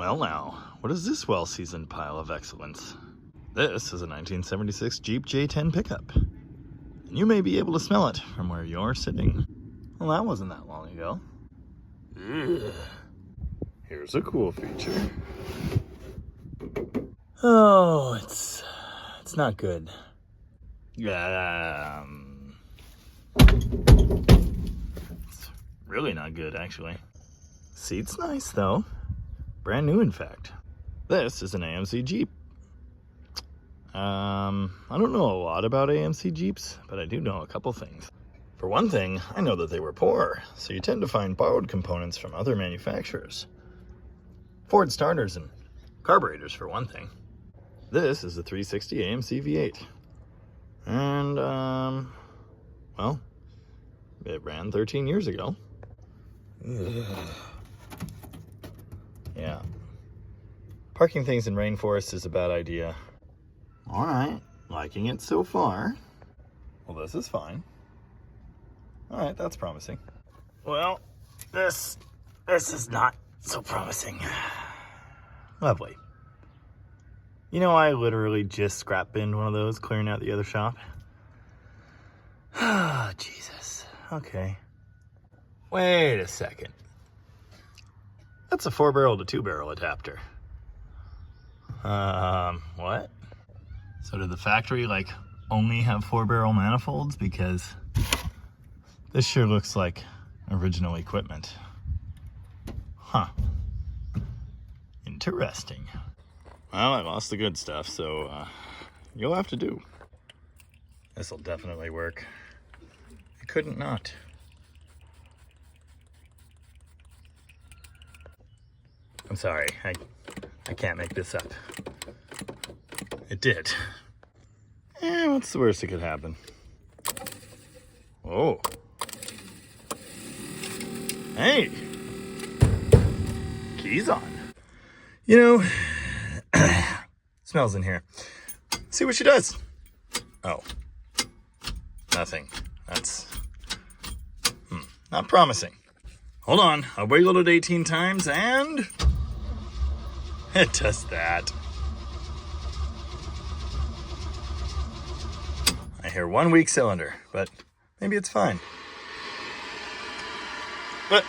Well now, what is this well-seasoned pile of excellence? This is a 1976 Jeep J10 pickup. And you may be able to smell it from where you're sitting. Well, that wasn't that long ago. Ugh. Here's a cool feature. Oh, it's not good. It's really not good, actually. Seat's nice, though. Brand new, in fact. This is an AMC Jeep. I don't know a lot about AMC Jeeps, but I do know a couple things. For one thing, I know that they were poor, so you tend to find borrowed components from other manufacturers. Ford starters and carburetors, for one thing. This is a 360 AMC V8. And, well, it ran 13 years ago. Ugh. Yeah. Parking things in Rainforest is a bad idea. Alright, liking it so far. Well, this is fine. Alright, that's promising. Well, this is not so promising. Lovely. You know, I literally just scrap binned one of those, clearing out the other shop. Ah, Jesus. Okay. Wait a second. That's a 4-barrel to 2-barrel adapter. What? So did the factory, like, only have 4-barrel manifolds? Because this sure looks like original equipment. Huh. Interesting. Well, I lost the good stuff, so you'll have to do. This'll definitely work. It couldn't not. I'm sorry, I can't make this up. It did. What's the worst that could happen? Oh. Hey. Keys on. You know, smells in here. See what she does. Oh. Nothing. That's not promising. Hold on. I wiggled it 18 times and it does that. I hear 1 weak cylinder, but maybe it's fine. But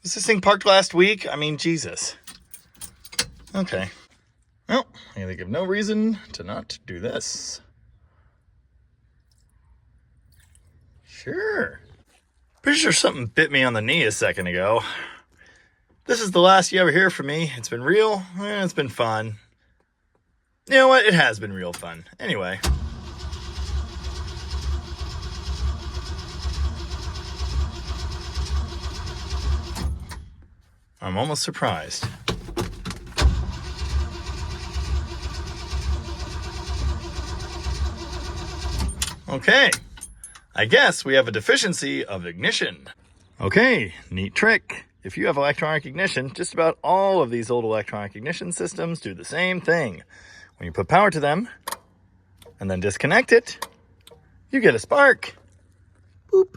was this thing parked last week? I mean, Jesus. Okay. Well, I think of no reason to not do this. Sure. Pretty sure something bit me on the knee a second ago. This is the last you ever hear from me. It's been real, and it's been fun. You know what? It has been real fun. Anyway. I'm almost surprised. Okay. I guess we have a deficiency of ignition. Okay, neat trick. If you have electronic ignition, just about all of these old electronic ignition systems do the same thing. When you put power to them and then disconnect it, you get a spark. Boop.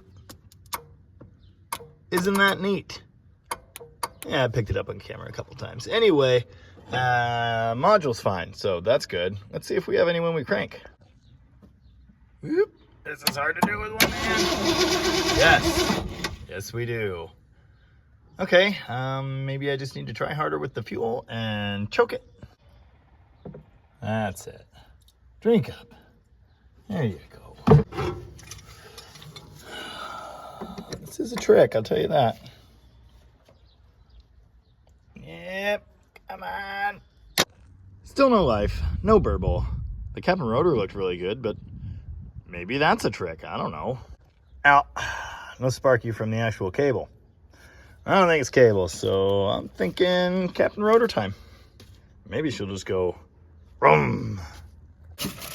Isn't that neat? Yeah, I picked it up on camera a couple times. Anyway, module's fine, so that's good. Let's see if we have any when we crank. Whoop. This is hard to do with one hand. Yes. Yes, we do. Okay, maybe I just need to try harder with the fuel and choke it. That's it. Drink up. There you go. This is a trick, I'll tell you that. Yep, come on. Still no life, no burble. The cap and rotor looked really good, but maybe that's a trick, I don't know. Ow, no sparky from the actual cable. I don't think it's cable, so I'm thinking cap and rotor time. Maybe she'll just go rum.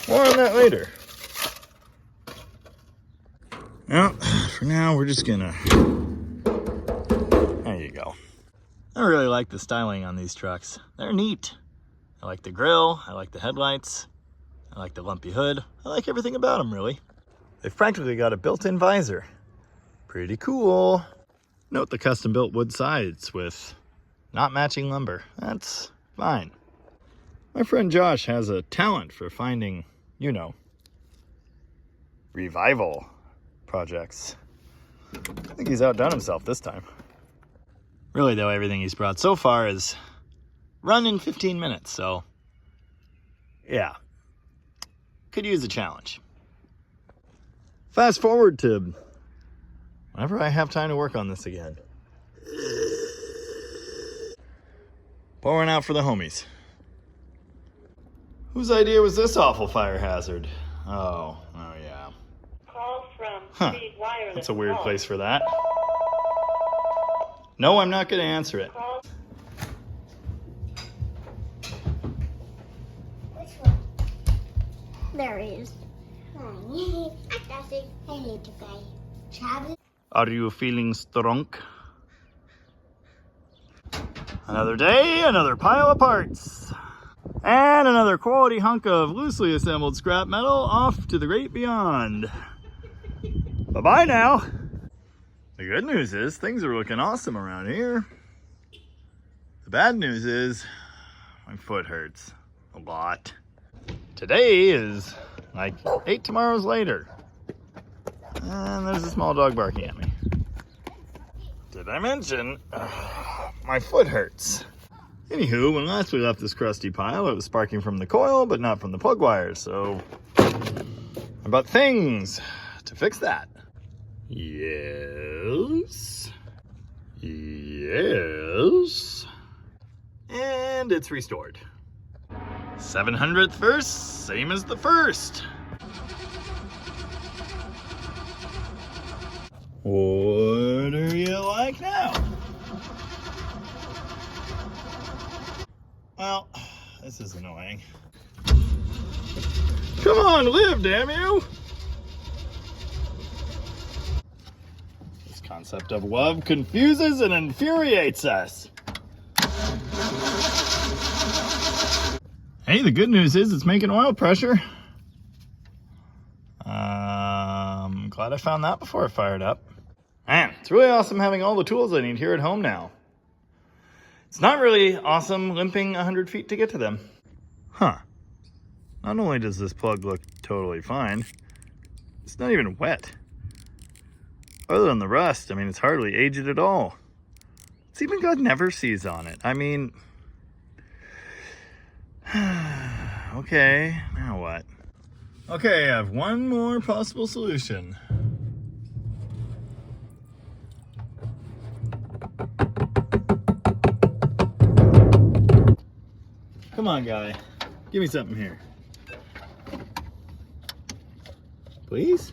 More on that later. Well, for now, we're just gonna... There you go. I really like the styling on these trucks. They're neat. I like the grille, I like the headlights, I like the lumpy hood. I like everything about them, really. They've practically got a built-in visor. Pretty cool. Note the custom-built wood sides with not matching lumber. That's fine. My friend Josh has a talent for finding, you know, revival projects. I think he's outdone himself this time. Really though, everything he's brought so far is run in 15 minutes, so yeah, could use a challenge. Fast forward to whenever I have time to work on this again. Pouring out for the homies. Whose idea was this awful fire hazard? Oh yeah. Call from Speed Wireless. That's a weird place for that. No, I'm not going to answer it. Which one? There he is. I need to play. Travis. Are you feeling strong? Another day, another pile of parts. And another quality hunk of loosely assembled scrap metal off to the great beyond. Bye-bye now. The good news is things are looking awesome around here. The bad news is my foot hurts a lot. Today is like 8 tomorrows later. And there's a small dog barking at me. Did I mention my foot hurts? Anywho, when last we left this crusty pile, it was sparking from the coil, but not from the plug wires, so I bought things to fix that. Yes. Yes. And it's restored. 700th verse, same as the first. What are you like now? Well, this is annoying. Come on, live, damn you! This concept of love confuses and infuriates us. Hey, the good news is it's making oil pressure. Glad I found that before it fired up. Man, it's really awesome having all the tools I need here at home now. It's not really awesome limping 100 feet to get to them. Huh. Not only does this plug look totally fine, it's not even wet. Other than the rust, I mean, it's hardly aged at all. It's even got never sees on it. I mean, okay, now what? Okay, I have one more possible solution. Come on, guy. Give me something here. Please?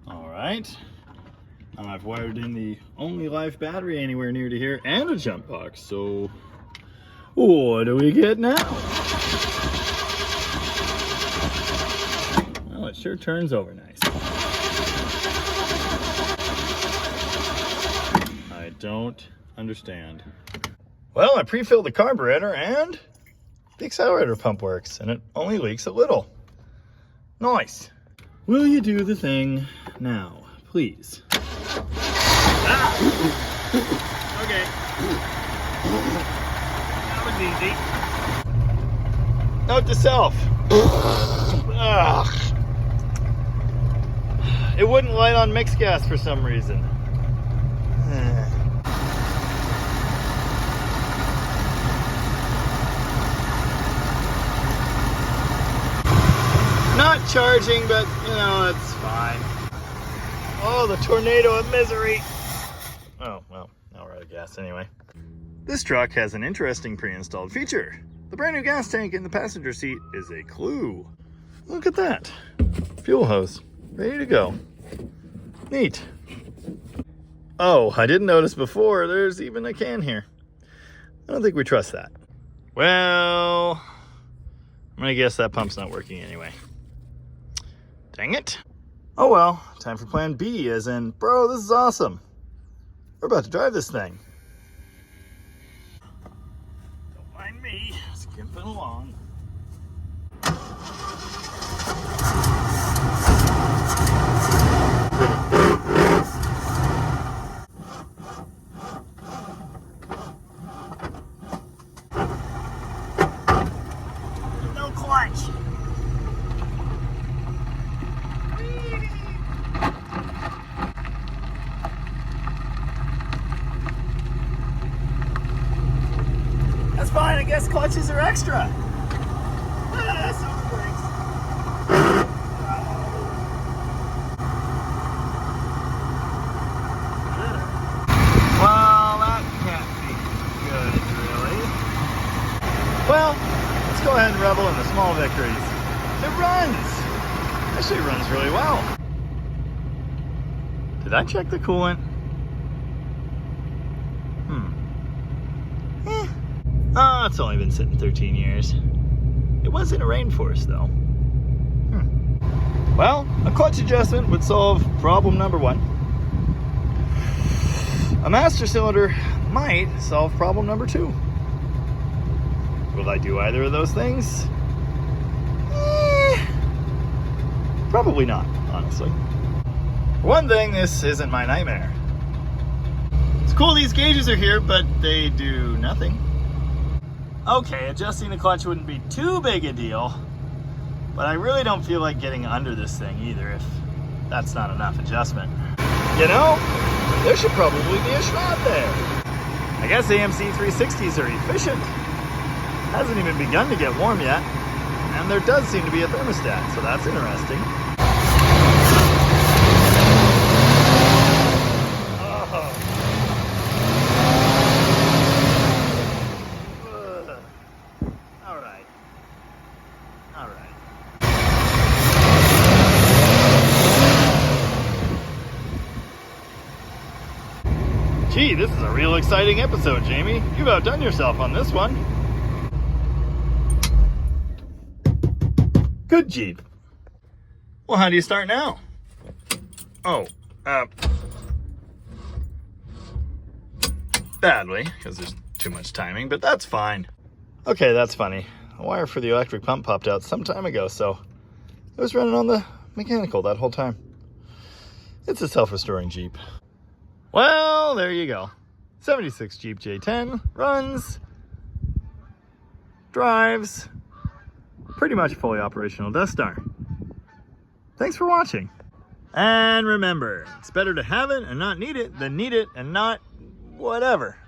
All right. Now I've wired in the only live battery anywhere near to here and a jump box, so what do we get now? Well, it sure turns over nice. I don't understand. Well, I pre-filled the carburetor and the accelerator pump works, and it only leaks a little. Nice. Will you do the thing now, please? Ah! Okay. That was easy. Note to self. Ugh. It wouldn't light on mixed gas for some reason. Not charging, but you know, it's fine. Oh, the tornado of misery. Oh, well, now we're out of gas anyway. This truck has an interesting pre-installed feature. The brand new gas tank in the passenger seat is a clue. Look at that. Fuel hose, ready to go. Neat. Oh, I didn't notice before, there's even a can here. I don't think we trust that. Well, I'm gonna guess that pump's not working anyway. Dang it. Oh well, time for plan B, as in, bro, this is awesome. We're about to drive this thing. Don't mind me, skimping along. That's fine. I guess clutches are extra. Well, that can't be good, really. Well, let's go ahead and revel in the small victories. It runs! Actually, it runs really well. Did I check the coolant? Oh, it's only been sitting 13 years. It was in a rainforest, though. Well, a clutch adjustment would solve problem number 1. A master cylinder might solve problem number 2. Will I do either of those things? Probably not, honestly. For one thing, this isn't my nightmare. It's cool these gauges are here, but they do nothing. Okay, adjusting the clutch wouldn't be too big a deal, but I really don't feel like getting under this thing either if that's not enough adjustment. You know, there should probably be a shroud there. I guess AMC 360s are efficient. Hasn't even begun to get warm yet, and there does seem to be a thermostat, so that's interesting. Gee, this is a real exciting episode, Jamie. You've outdone yourself on this one. Good Jeep. Well, how do you start now? Badly, because there's too much timing, but that's fine. Okay, that's funny. A wire for the electric pump popped out some time ago, so it was running on the mechanical that whole time. It's a self-restoring Jeep. Well, there you go. 76 Jeep J10 runs, drives, pretty much fully operational Death Star. Thanks for watching. And remember, it's better to have it and not need it than need it and not whatever.